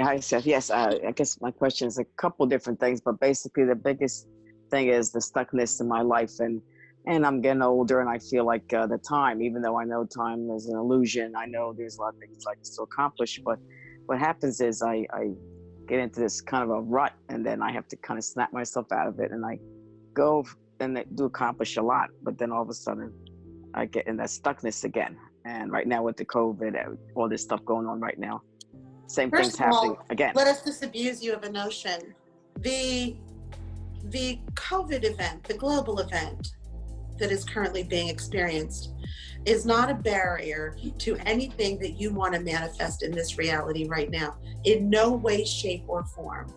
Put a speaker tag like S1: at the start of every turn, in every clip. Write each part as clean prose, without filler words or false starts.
S1: hi, Seth. Yes, I guess my question is a couple different things, but basically the biggest thing is the stuckness in my life, and I'm getting older, and I feel like the time, even though I know time is an illusion, I know there's a lot of things I can still accomplish, but what happens is I get into this kind of a rut, and then I have to kind of snap myself out of it, and I go and I do accomplish a lot, but then all of a sudden I get in that stuckness again. And right now with the COVID, all this stuff going on right now, same
S2: First
S1: thing's
S2: of
S1: happening
S2: all,
S1: again.
S2: let us disabuse you of a notion. The COVID event, the global event that is currently being experienced, is not a barrier to anything that you want to manifest in this reality right now. In no way, shape, or form.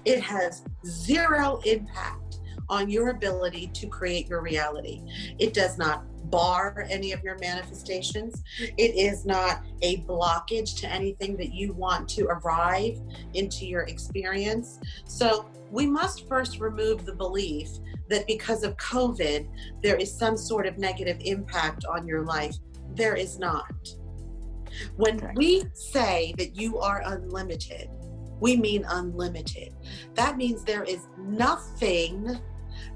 S2: It has zero impact on your ability to create your reality. It does not bar any of your manifestations. It is not a blockage to anything that you want to arrive into your experience. So we must first remove the belief that because of COVID, there is some sort of negative impact on your life. There is not. When we say that you are unlimited, we mean unlimited. That means there is nothing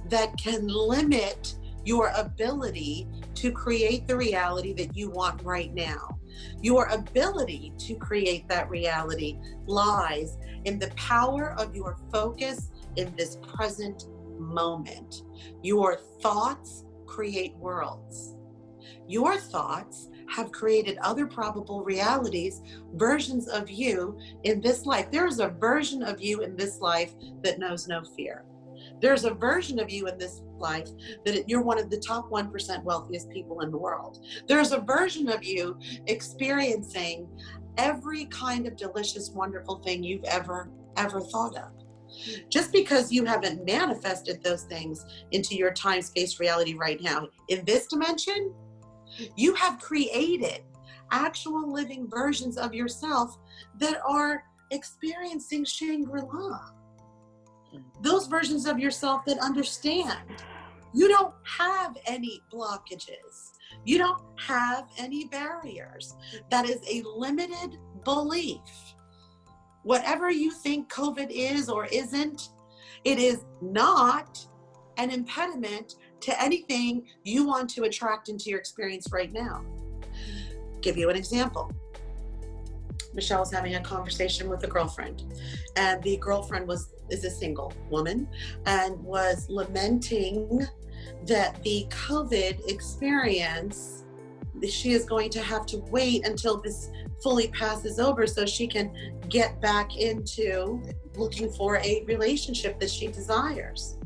S2: that can limit your ability to create the reality that you want right now. Your ability to create that reality lies in the power of your focus in this present moment. Your thoughts create worlds. Your thoughts have created other probable realities, versions of you in this life. There is a version of you in this life that knows no fear. There's a version of you in this life that you're one of the top 1% wealthiest people in the world. There's a version of you experiencing every kind of delicious, wonderful thing you've ever thought of. Just because you haven't manifested those things into your time-space reality right now, in this dimension, you have created actual living versions of yourself that are experiencing Shangri-La. Those versions of yourself that understand you don't have any blockages. You don't have any barriers. That is a limited belief. Whatever you think COVID is or isn't, it is not an impediment to anything you want to attract into your experience right now. Give you an example. Michelle was having a conversation with a girlfriend, and the girlfriend is a single woman and was lamenting that the COVID experience, she is going to have to wait until this fully passes over so she can get back into looking for a relationship that she desires.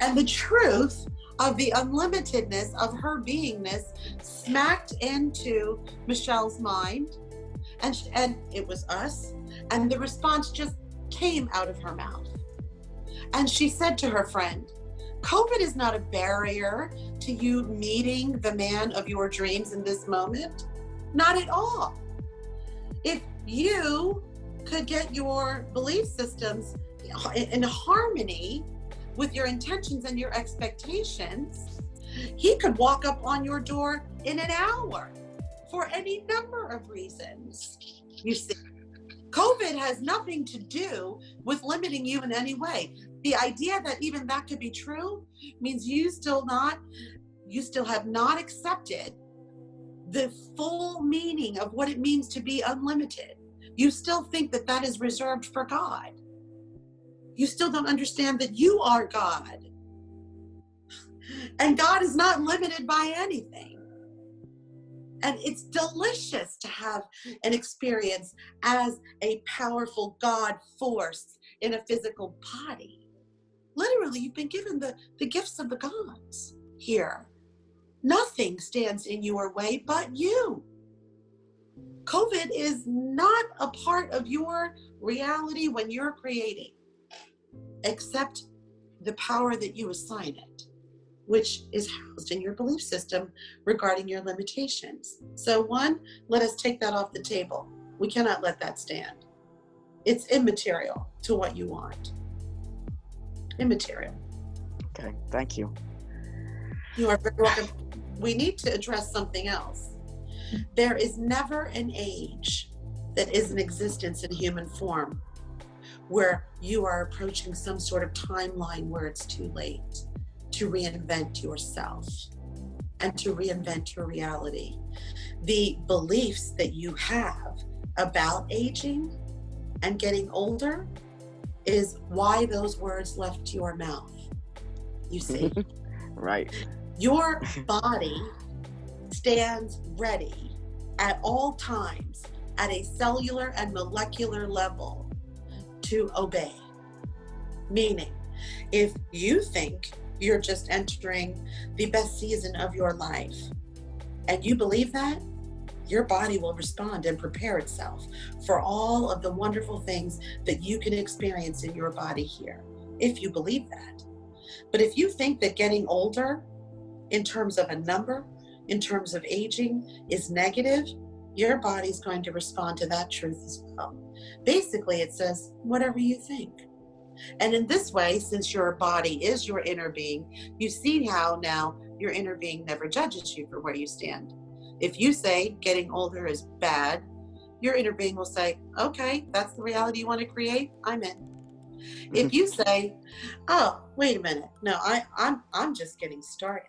S2: And the truth of the unlimitedness of her beingness smacked into Michelle's mind, and it was us, and the response just came out of her mouth. And she said to her friend, COVID is not a barrier to you meeting the man of your dreams in this moment. Not at all. If you could get your belief systems in harmony with your intentions and your expectations, he could walk up on your door in an hour for any number of reasons. You see, COVID has nothing to do with limiting you in any way. The idea that even that could be true means you still have not accepted the full meaning of what it means to be unlimited. You still think that that is reserved for God. You still don't understand that you are God. And God is not limited by anything. And it's delicious to have an experience as a powerful God force in a physical body. Literally, you've been given the gifts of the gods here. Nothing stands in your way but you. COVID is not a part of your reality when you're creating, except the power that you assign it, which is housed in your belief system regarding your limitations. So one, let us take that off the table. We cannot let that stand. It's immaterial to what you want. Immaterial.
S1: Okay, thank you.
S2: You are very welcome. We need to address something else. There is never an age that is in existence in human form, where you are approaching some sort of timeline where it's too late to reinvent yourself and to reinvent your reality. The beliefs that you have about aging and getting older is why those words left your mouth. You see,
S1: Right.
S2: your body stands ready at all times at a cellular and molecular level to obey. Meaning, if you think you're just entering the best season of your life and you believe that, your body will respond and prepare itself for all of the wonderful things that you can experience in your body here, if you believe that. But if you think that getting older, in terms of a number, in terms of aging, is negative, your body's going to respond to that truth as well. Basically, it says, whatever you think. And in this way, since your body is your inner being, you see how now your inner being never judges you for where you stand. If you say getting older is bad, your inner being will say, okay, that's the reality you want to create, I'm in. If you say, oh, wait a minute, no, I'm just getting started,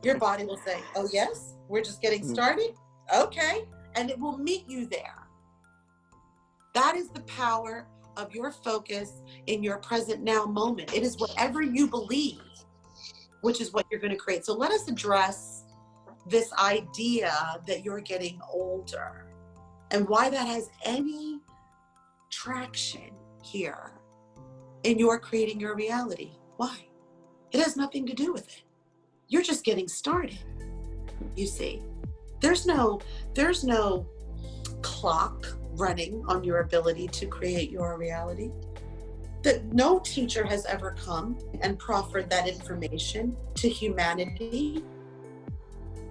S2: your body will say, oh yes, we're just getting started? Okay, and it will meet you there. That is the power of your focus in your present now moment. It is whatever you believe, which is what you're going to create. So let us address this idea that you're getting older and why that has any traction here in your creating your reality. Why? It has nothing to do with it. You're just getting started. You see, there's no clock running on your ability to create your reality. That no teacher has ever come and proffered that information to humanity.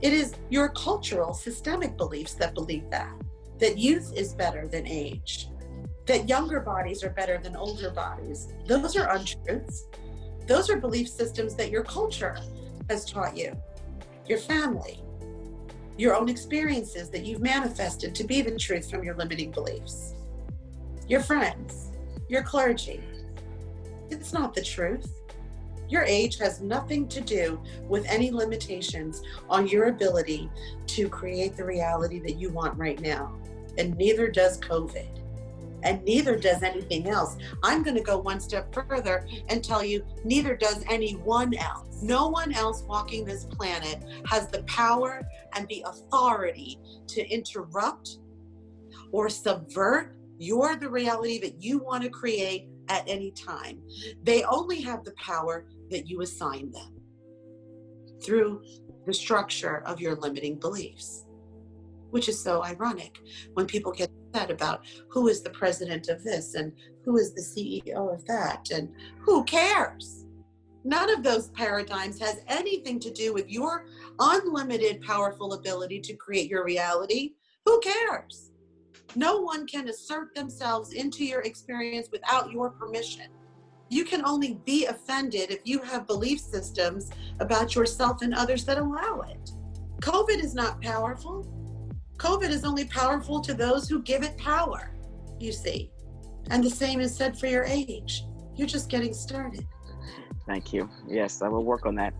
S2: It is your cultural systemic beliefs that believe that youth is better than age, that younger bodies are better than older bodies. Those are untruths. Those are belief systems that your culture has taught you, your family, your own experiences that you've manifested to be the truth from your limiting beliefs, your friends, your clergy. It's not the truth. Your age has nothing to do with any limitations on your ability to create the reality that you want right now. And neither does COVID. And neither does anything else. I'm going to go one step further and tell you, neither does anyone else. No one else walking this planet has the power and the authority to interrupt or subvert the reality that you want to create at any time. They only have the power that you assign them through the structure of your limiting beliefs, which is so ironic when people get upset about who is the president of this and who is the CEO of that, and who cares? None of those paradigms has anything to do with your unlimited powerful ability to create your reality. Who cares? No one can assert themselves into your experience without your permission. You can only be offended if you have belief systems about yourself and others that allow it. COVID is not powerful. COVID is only powerful to those who give it power, you see. And the same is said for your age. You're just getting started.
S1: Thank you. Yes, I will work on that.